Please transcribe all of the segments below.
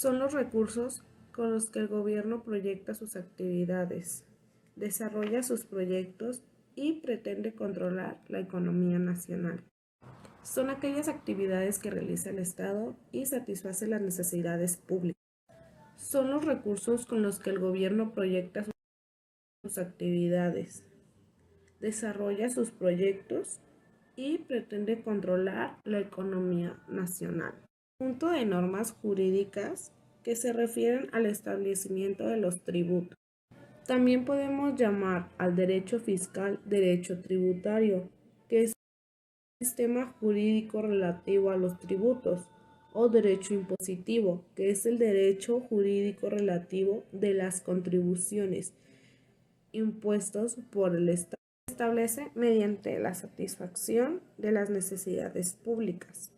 Son los recursos con los que el gobierno proyecta sus actividades, desarrolla sus proyectos y pretende controlar la economía nacional. Son aquellas actividades que realiza el Estado y satisface las necesidades públicas. Son los recursos con los que el gobierno proyecta sus actividades, desarrolla sus proyectos y pretende controlar la economía nacional. Conjunto de normas jurídicas que se refieren al establecimiento de los tributos. También podemos llamar al derecho fiscal derecho tributario, que es el sistema jurídico relativo a los tributos, o derecho impositivo, que es el derecho jurídico relativo de las contribuciones impuestos por el Estado. Se establece mediante la satisfacción de las necesidades públicas,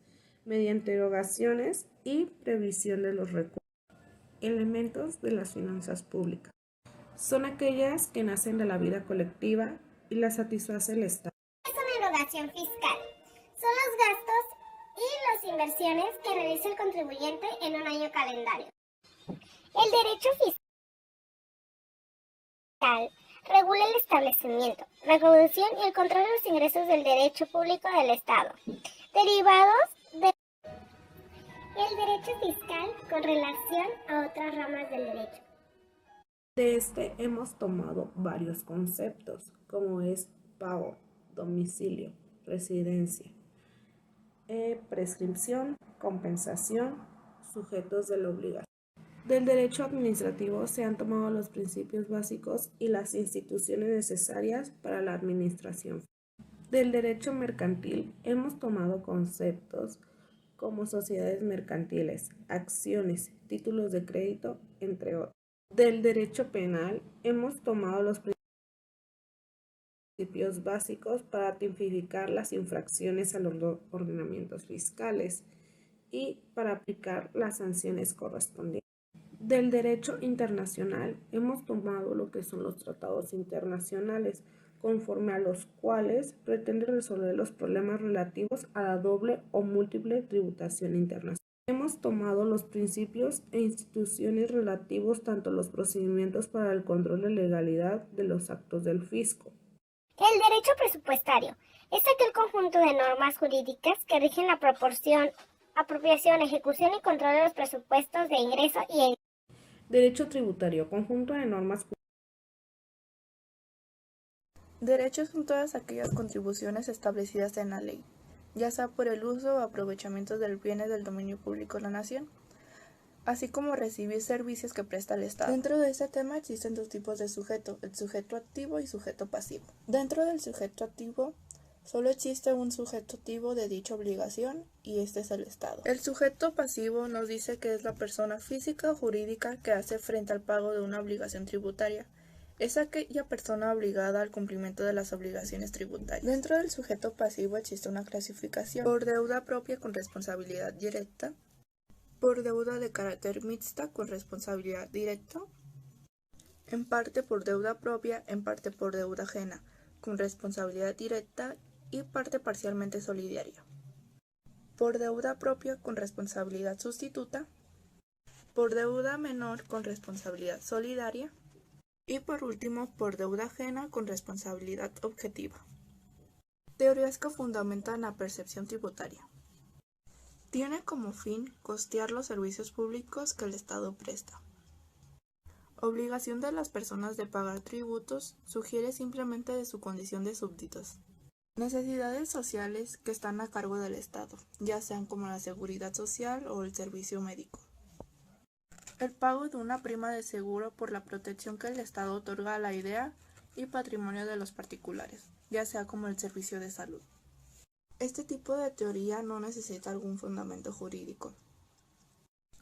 mediante erogaciones y previsión de los recursos. Elementos de las finanzas públicas. Son aquellas que nacen de la vida colectiva y las satisface el Estado. Es una erogación fiscal. Son los gastos y las inversiones que realiza el contribuyente en un año calendario. El derecho fiscal regula el establecimiento, recaudación y el control de los ingresos del derecho público del Estado, derivados del derecho fiscal con relación a otras ramas del derecho. De este hemos tomado varios conceptos, como es pago, domicilio, residencia, prescripción, compensación, sujetos de la obligación. Del derecho administrativo se han tomado los principios básicos y las instituciones necesarias para la administración. Del derecho mercantil hemos tomado conceptos como sociedades mercantiles, acciones, títulos de crédito, entre otros. Del derecho penal hemos tomado los principios básicos para tipificar las infracciones a los ordenamientos fiscales y para aplicar las sanciones correspondientes. Del derecho internacional hemos tomado lo que son los tratados internacionales, conforme a los cuales pretende resolver los problemas relativos a la doble o múltiple tributación internacional. Hemos tomado los principios e instituciones relativos tanto a los procedimientos para el control de legalidad de los actos del fisco. El derecho presupuestario es aquel conjunto de normas jurídicas que rigen la apropiación, ejecución y control de los presupuestos de ingreso y egreso. Derecho tributario, conjunto de normas. Derechos son todas aquellas contribuciones establecidas en la ley, ya sea por el uso o aprovechamiento de bienes del dominio público de la nación, así como recibir servicios que presta el Estado. Dentro de este tema existen dos tipos de sujeto, el sujeto activo y sujeto pasivo. Dentro del sujeto activo, solo existe un sujeto activo de dicha obligación y este es el Estado. El sujeto pasivo nos dice que es la persona física o jurídica que hace frente al pago de una obligación tributaria. Es aquella persona obligada al cumplimiento de las obligaciones tributarias. Dentro del sujeto pasivo existe una clasificación por deuda propia con responsabilidad directa, por deuda de carácter mixta con responsabilidad directa, en parte por deuda propia, en parte por deuda ajena con responsabilidad directa y parte parcialmente solidaria, por deuda propia con responsabilidad sustituta, por deuda menor con responsabilidad solidaria y por último por deuda ajena con responsabilidad objetiva. Teorías que fundamentan la percepción tributaria. Tiene como fin costear los servicios públicos que el Estado presta. Obligación de las personas de pagar tributos sugiere simplemente de su condición de súbditos. Necesidades sociales que están a cargo del Estado, ya sean como la seguridad social o el servicio médico. El pago de una prima de seguro por la protección que el Estado otorga a la idea y patrimonio de los particulares, ya sea como el servicio de salud. Este tipo de teoría no necesita algún fundamento jurídico.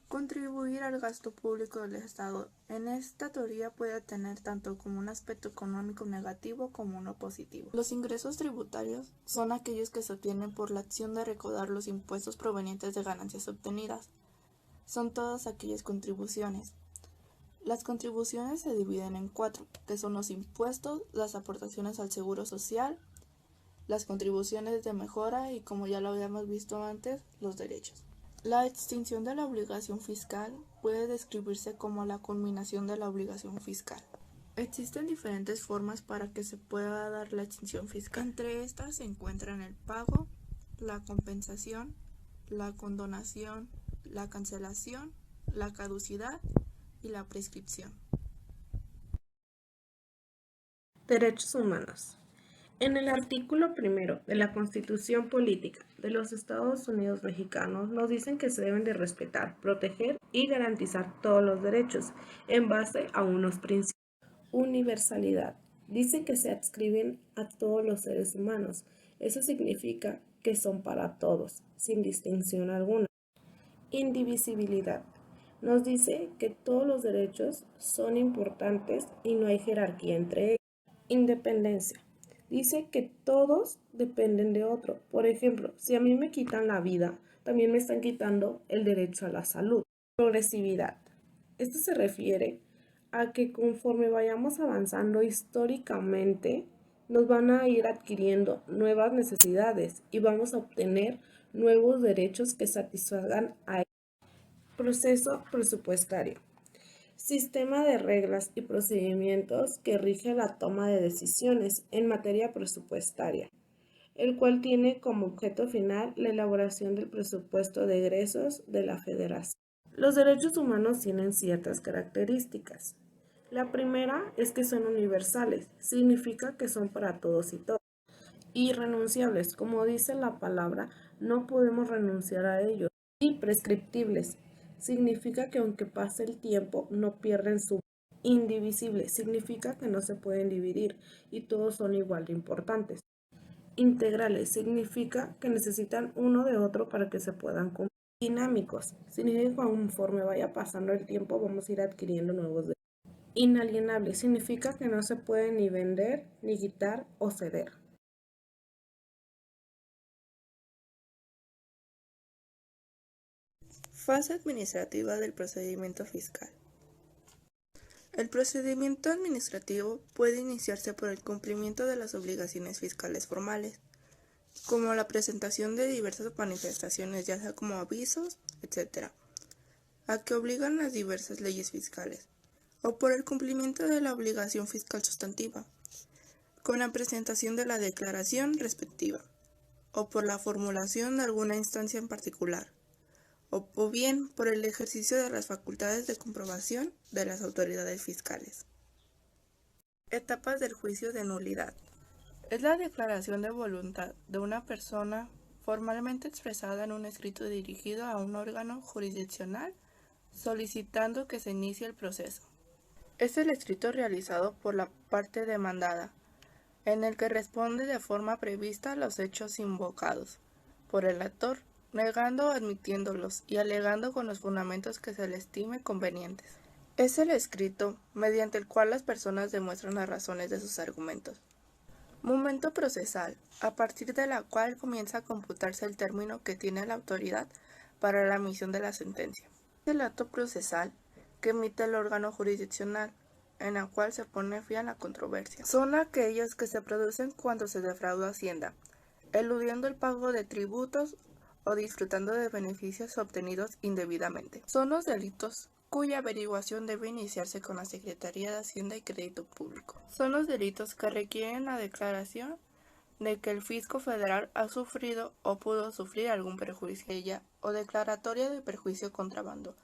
Contribuir al gasto público del Estado. En esta teoría puede tener tanto como un aspecto económico negativo como uno positivo. Los ingresos tributarios son aquellos que se obtienen por la acción de recaudar los impuestos provenientes de ganancias obtenidas. Son todas aquellas contribuciones. Las contribuciones se dividen en 4, que son los impuestos, las aportaciones al seguro social, las contribuciones de mejora y, como ya lo habíamos visto antes, los derechos. La extinción de la obligación fiscal puede describirse como la culminación de la obligación fiscal. Existen diferentes formas para que se pueda dar la extinción fiscal. Entre estas se encuentran el pago, la compensación, la condonación, la cancelación, la caducidad y la prescripción. Derechos humanos. En el artículo 1 de la Constitución Política de los Estados Unidos Mexicanos nos dicen que se deben de respetar, proteger y garantizar todos los derechos en base a unos principios. Universalidad. Dice que se adscriben a todos los seres humanos. Eso significa que son para todos, sin distinción alguna. Indivisibilidad. Nos dice que todos los derechos son importantes y no hay jerarquía entre ellos. Independencia. Dice que todos dependen de otro. Por ejemplo, si a mí me quitan la vida, también me están quitando el derecho a la salud. Progresividad. Esto se refiere a que conforme vayamos avanzando históricamente, nos van a ir adquiriendo nuevas necesidades y vamos a obtener nuevos derechos que satisfagan a ellos. Proceso presupuestario. Sistema de reglas y procedimientos que rige la toma de decisiones en materia presupuestaria, el cual tiene como objeto final la elaboración del presupuesto de egresos de la Federación. Los derechos humanos tienen ciertas características. La primera es que son universales, significa que son para todos y todas. Irrenunciables, como dice la palabra, no podemos renunciar a ellos. Y prescriptibles, significa que aunque pase el tiempo no pierden su indivisible, significa que no se pueden dividir y todos son igual de importantes. Integrales, significa que necesitan uno de otro para que se puedan cumplir. Dinámicos, significa que conforme vaya pasando el tiempo vamos a ir adquiriendo nuevos derechos. Inalienables, significa que no se puede ni vender, ni quitar o ceder. Fase administrativa del procedimiento fiscal. El procedimiento administrativo puede iniciarse por el cumplimiento de las obligaciones fiscales formales, como la presentación de diversas manifestaciones, ya sea como avisos, etc., a que obligan las diversas leyes fiscales, o por el cumplimiento de la obligación fiscal sustantiva, con la presentación de la declaración respectiva, o por la formulación de alguna instancia en particular, o bien por el ejercicio de las facultades de comprobación de las autoridades fiscales. Etapas del juicio de nulidad. Es la declaración de voluntad de una persona formalmente expresada en un escrito dirigido a un órgano jurisdiccional solicitando que se inicie el proceso. Es el escrito realizado por la parte demandada, en el que responde de forma prevista a los hechos invocados por el actor, negando o admitiéndolos y alegando con los fundamentos que se le estime convenientes. Es el escrito mediante el cual las personas demuestran las razones de sus argumentos. Momento procesal, a partir de la cual comienza a computarse el término que tiene la autoridad para la emisión de la sentencia. Es el acto procesal que emite el órgano jurisdiccional, en la cual se pone fin a la controversia. Son aquellos que se producen cuando se defrauda Hacienda, eludiendo el pago de tributos o disfrutando de beneficios obtenidos indebidamente. Son los delitos cuya averiguación debe iniciarse con la Secretaría de Hacienda y Crédito Público. Son los delitos que requieren la declaración de que el fisco federal ha sufrido o pudo sufrir algún perjuicio de ella o declaratoria de perjuicio contrabando.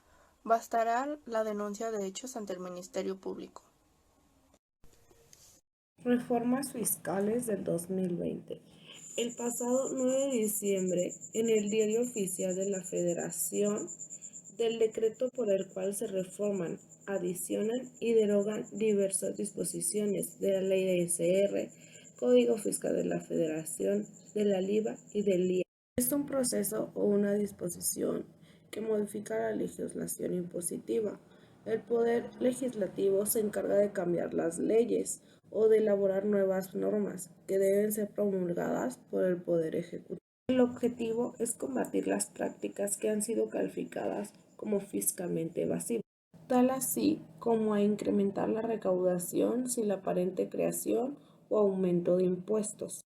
Bastará la denuncia de hechos ante el Ministerio Público. Reformas fiscales del 2020. El pasado 9 de diciembre, en el Diario Oficial de la Federación, del decreto por el cual se reforman, adicionan y derogan diversas disposiciones de la Ley de SR, Código Fiscal de la Federación, de la IVA y del IEPS. Es un proceso o una disposición que modifica la legislación impositiva. El Poder Legislativo se encarga de cambiar las leyes o de elaborar nuevas normas que deben ser promulgadas por el Poder Ejecutivo. El objetivo es combatir las prácticas que han sido calificadas como fiscalmente evasivas, tal así como a incrementar la recaudación sin la aparente creación o aumento de impuestos.